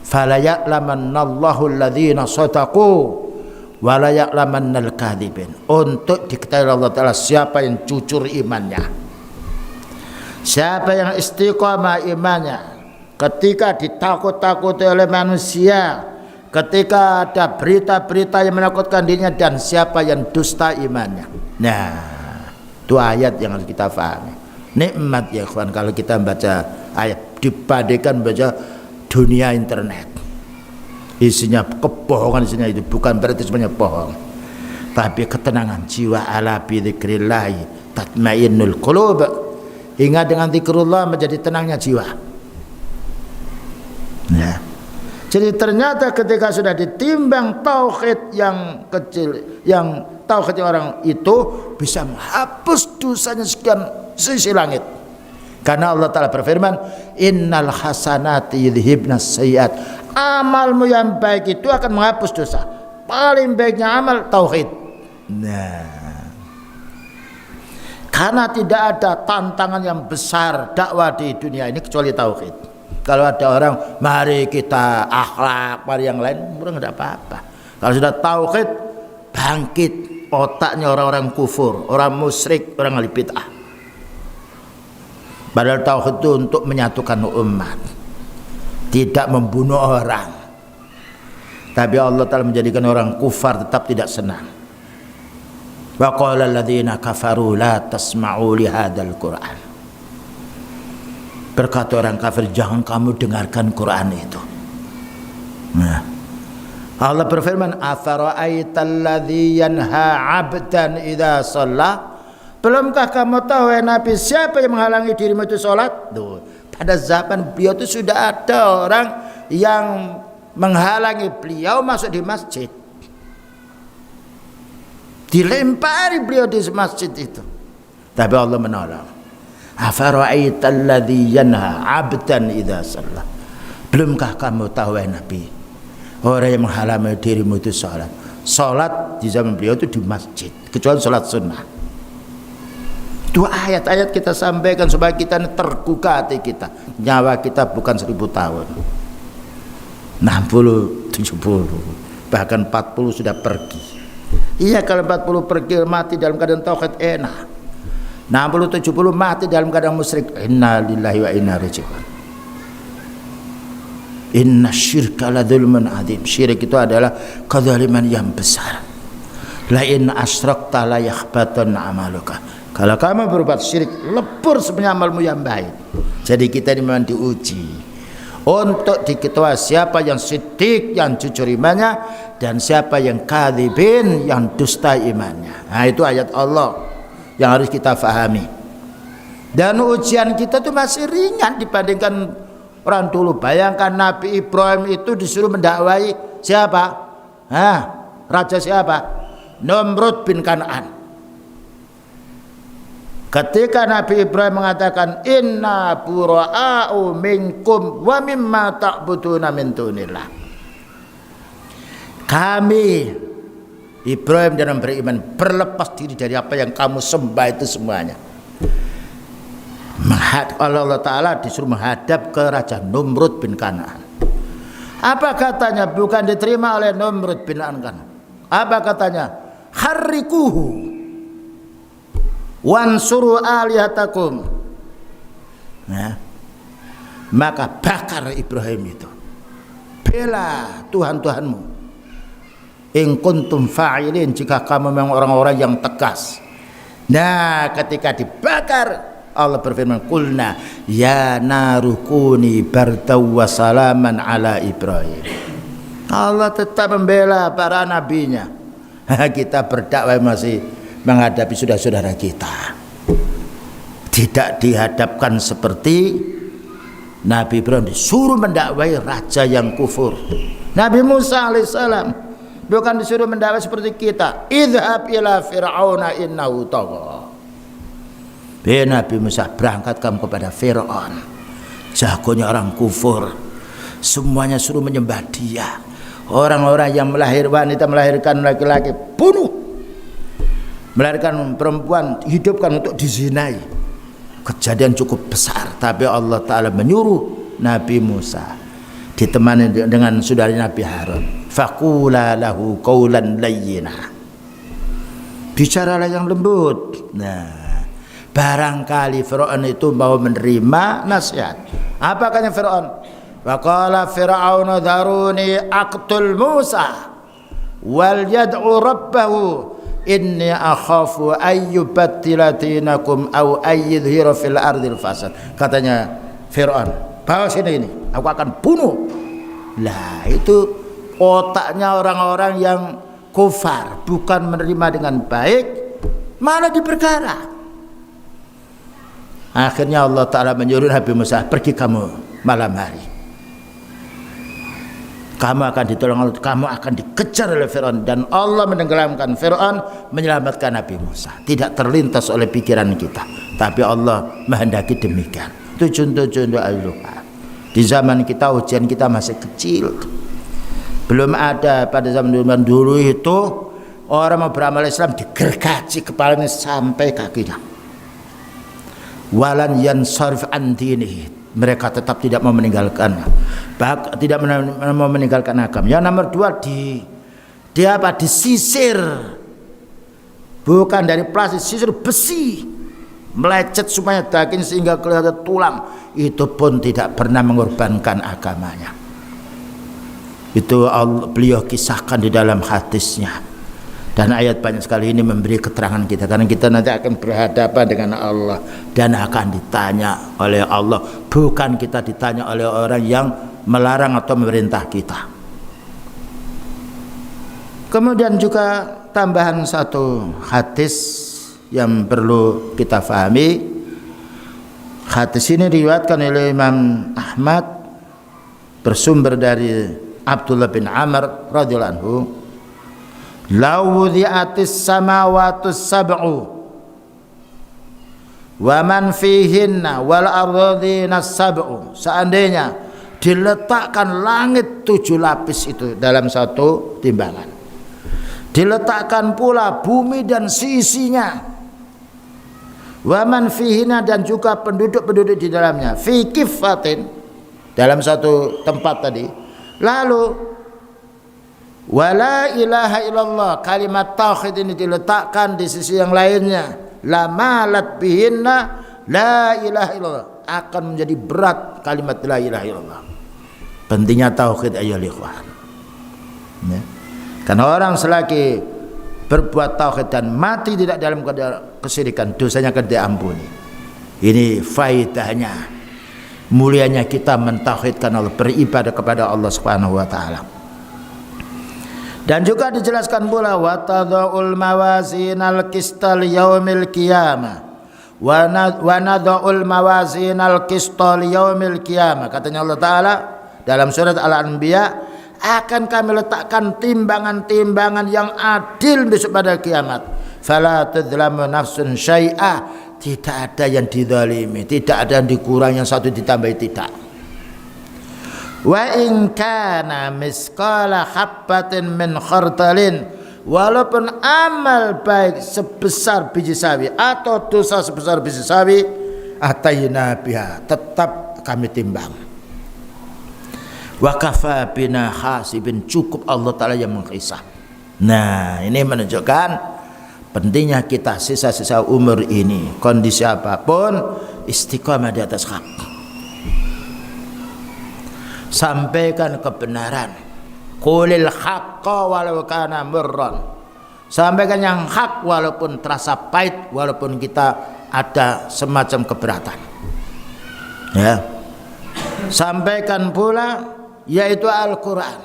Fala ya'lamannallahu alladzina shadaqu wa la ya'lamannal kadhibin. Untuk diketahui Allah Ta'ala siapa yang jujur imannya, siapa yang istiqamah imannya ketika ditakut-takuti oleh manusia, ketika ada berita-berita yang menakutkan dirinya, dan siapa yang dusta imannya. Nah, itu ayat yang harus kita pahami. Nikmat ya kawan kalau kita baca ayat dibandingkan baca dunia internet. Isinya kebohongan, isinya itu bukan berarti semuanya bohong, tapi ketenangan jiwa. Ala bi dzikrillah tatmainnul qulub. Ingat dengan zikrullah menjadi tenangnya jiwa. Ya. Jadi ternyata ketika sudah ditimbang tauhid yang kecil, yang tauhid orang itu bisa menghapus dosanya sekian sisi langit. Karena Allah Ta'ala berfirman, innal hasanati yudhibnas sayyiat. Amalmu yang baik itu akan menghapus dosa. Paling baiknya amal tauhid. Nah, karena tidak ada tantangan yang besar dakwah di dunia ini kecuali tauhid. Kalau ada orang mari kita akhlak, mari yang lain, murah tidak apa-apa. Kalau sudah tauhid, bangkit otaknya orang-orang kufur, orang musyrik, orang ahli bid'ah. Padahal tauhid itu untuk menyatukan umat, tidak membunuh orang. Tapi Allah telah menjadikan orang kufar tetap tidak senang. Wa qala alladziina kafaru la tasma'u li hadzal Qur'an. Berkata orang kafir, jangan kamu dengarkan Quran itu. Nah, Allah berfirman, afara'aital ladzi yanha 'abdan idza shalla. Belumkah kamu tahu ya Nabi, siapa yang menghalangi dirimu itu sholat? Tuh, pada zaman beliau itu sudah ada orang yang menghalangi beliau masuk di masjid. Dilempari beliau di masjid itu, tapi Allah menolong. Afara'aital ladzi yanha 'abdan idza shalla. Belumkah kamu tahu ya Nabi, orang yang menghalangi dirimu itu sholat di zaman beliau itu di masjid, kecuali sholat sunnah. Dua ayat-ayat kita sampaikan supaya kita tergugah hati kita. Nyawa kita bukan 1000 tahun, 60, 70, bahkan 40 sudah pergi. Iya, kalau 40 pergi mati dalam keadaan tauhid enak. 60, 70 mati dalam keadaan musyrik. Inna lillahi wa inna ilaihi raji'un. Inna syirka la dzulmun adzim. Syirik itu adalah kezaliman yang besar. La in asyrakta la yahbatun amaluka. Kalau kamu berbuat syirik, lebur sebenarnya amalmu yang baik. Jadi kita ini memang diuji untuk diketahui siapa yang siddiq, yang jujur imannya, dan siapa yang kadzibin, yang dusta imannya. Nah, itu ayat Allah yang harus kita fahami. Dan ujian kita itu masih ringan dibandingkan orang dulu. Bayangkan Nabi Ibrahim itu disuruh mendakwai siapa? Raja siapa? Namrud bin Kan'an. Ketika Nabi Ibrahim mengatakan inna bura'a'u minkum wa mimma ta'buduna min dunillah. Kami Ibrahim dan orang beriman berlepas diri dari apa yang kamu sembah itu semuanya. Allah Ta'ala disuruh menghadap ke Raja Namrud bin Kan'an. Apa katanya? Bukan diterima oleh Namrud bin Kan'an. Apa katanya? Harrikuhu wansuru alihatakum. Nah, maka bakar Ibrahim itu, bela Tuhan-Tuhanmu. In kuntum fa'ilin, jika kamu memang orang-orang yang tegas. Nah, ketika dibakar, Allah berfirman, qulna ya narukuni bardaw wa salaman ala Ibrahim. Allah tetap membela para nabinya. Kita berdakwah masih menghadapi saudara-saudara kita, tidak dihadapkan seperti Nabi Ibrahim disuruh mendakwai raja yang kufur. Nabi Musa alaihissalam bukan disuruh mendakwai seperti kita, idhab ila fir'auna innahu tagha. Nabi Musa, berangkat kamu kepada Fir'aun, jagonya orang kufur, semuanya suruh menyembah dia. Orang-orang yang wanita melahirkan laki-laki bunuh, melahirkan perempuan hidupkan untuk dizinai. Kejadian cukup besar, tapi Allah Ta'ala menyuruh Nabi Musa ditemani dengan saudara Nabi Harun, faqula lahu qawlan layyina, bicaralah yang lembut. Nah, barangkali Fir'aun itu mau menerima nasihat. Apa katanya Fir'aun? Waqala Fir'aunu dharuni aqtul Musa wal yad'u rabbahu inni akhafu ayyubattila dinakum aw ayyudhira fil ardil fasad. Katanya Fir'aun, bawa sini ini, aku akan bunuh. Lah, itu otaknya orang-orang yang kufar, bukan menerima dengan baik, malah diperkara. Akhirnya Allah Ta'ala menyuruh Nabi Musa, pergi kamu malam hari, kamu akan ditolong, kamu akan dikejar oleh Fir'aun. Dan Allah menenggelamkan Fir'aun, menyelamatkan Nabi Musa. Tidak terlintas oleh pikiran kita, tapi Allah menghendaki demikian. Itu contoh-contoh Al-Quran. Di zaman kita ujian kita masih kecil, belum ada. Pada zaman dulu itu orang mau beramal Islam digergaji kepalanya sampai kakinya. Walan yansarif an dinihi, mereka tetap tidak mau meninggalkannya, tidak mau meninggalkan agama. Yang nomor dua, disisir, bukan dari plastik, sisir besi, melecet semuanya daging sehingga kelihatan tulang. Itu pun tidak pernah mengorbankan agamanya. Itu beliau kisahkan di dalam hadisnya. Dan ayat banyak sekali ini memberi keterangan kita, karena kita nanti akan berhadapan dengan Allah dan akan ditanya oleh Allah, bukan kita ditanya oleh orang yang melarang atau memerintah kita. Kemudian juga tambahan satu hadis yang perlu kita fahami. Hadis ini diriwayatkan oleh Imam Ahmad, bersumber dari Abdullah bin Amr radhiyallahu anhu. Law wudi'atis samawatus sab'u wa man fihinna wal ardhina sab'u, seandainya diletakkan langit 7 lapis itu dalam satu timbangan, diletakkan pula bumi dan seisinya, wa man fihina, dan juga penduduk-penduduk di dalamnya, fi kifatin, dalam satu tempat tadi. Lalu wala ilaha illallah, kalimat tauhid ini diletakkan di sisi yang lainnya, la malat bihinna la ilaha illallah, akan menjadi berat kalimat la ilaha illallah. Pentingnya tauhid ayyuhal ikhwan, ya. Karena orang selagi berbuat tauhid dan mati tidak dalam kesyirikan, dosanya akan diampuni. Ini faedahnya, mulianya kita mentauhidkan Allah, beribadah kepada Allah Subhanahu wa taala. Dan juga dijelaskan pula wa tadhaul mawazinal qistal yaumil qiyamah wa nadhaul mawazinal qistal yaumil qiyamah. Katanya Allah taala dalam surat Al-Anbiya, akan kami letakkan timbangan-timbangan yang adil besok pada kiamat. Fala tudzlamu nafsun syai'a, tidak ada yang dizalimi, tidak ada yang dikurang, yang satu ditambah tidak. Wa in kana misqala habbatin min khardalin, walaupun amal baik sebesar biji sawi atau dosa sebesar biji sawi, ataina biha, tetap kami timbang. Wa kafa bina hasibin, cukup Allah taala yang menghisab. Nah, ini menunjukkan pentingnya kita sisa-sisa umur ini, kondisi apapun, istiqamah di atas hak. Sampaikan kebenaran, qulil haqqa walau kana murran, sampaikan yang hak walaupun terasa pahit, walaupun kita ada semacam keberatan, ya. Sampaikan pula yaitu Al-Quran,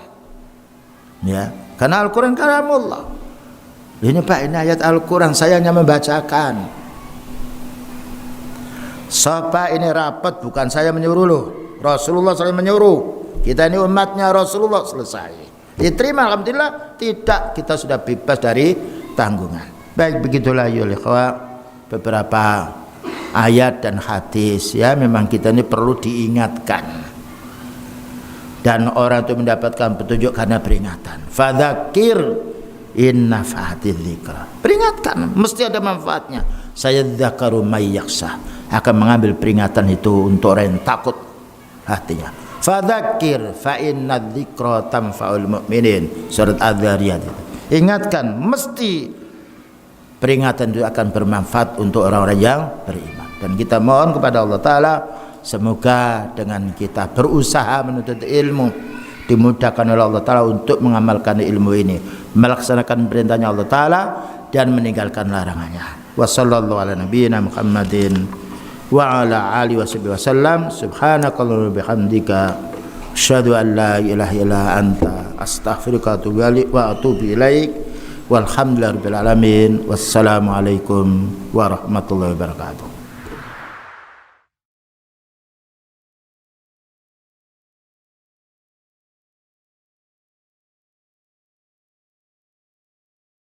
ya, karena Al-Quran kalamullah. Ini Pak, ini ayat Al-Quran, saya hanya membacakan. Sopa ini rapat, bukan saya menyuruh loh, Rasulullah SAW menyuruh. Kita ini umatnya Rasulullah, selesai. Diterima alhamdulillah, tidak, kita sudah bebas dari tanggungan. Baik, begitulah ya ikhwah, beberapa ayat dan hadis, ya, memang kita ini perlu diingatkan. Dan orang itu mendapatkan petunjuk karena peringatan. Fadzakir in nafa'atiz dzikra. Peringatkan, mesti ada manfaatnya. Sayadzakaru may yakhsha, akan mengambil peringatan itu untuk orang yang takut hatinya. Fadzakir fa inna dzikra tanfa'ul mu'minin. Surat Adz-Dzariyat. Ingatkan, mesti peringatan itu akan bermanfaat untuk orang-orang yang beriman. Dan kita mohon kepada Allah taala, semoga dengan kita berusaha menuntut ilmu, dimudahkan oleh Allah taala untuk mengamalkan ilmu ini, melaksanakan perintahnya Allah taala dan meninggalkan larangannya. Wa sallallahu ala nabiyyina Muhammadin wa ala alihi wasallam. Subhanakallahumma bihamdika asyhadu an la ilaha illa anta astaghfiruka wa atubu ilaik. Walhamdulillahirabbil alamin. Wassalamu alaikum warahmatullahi wabarakatuh.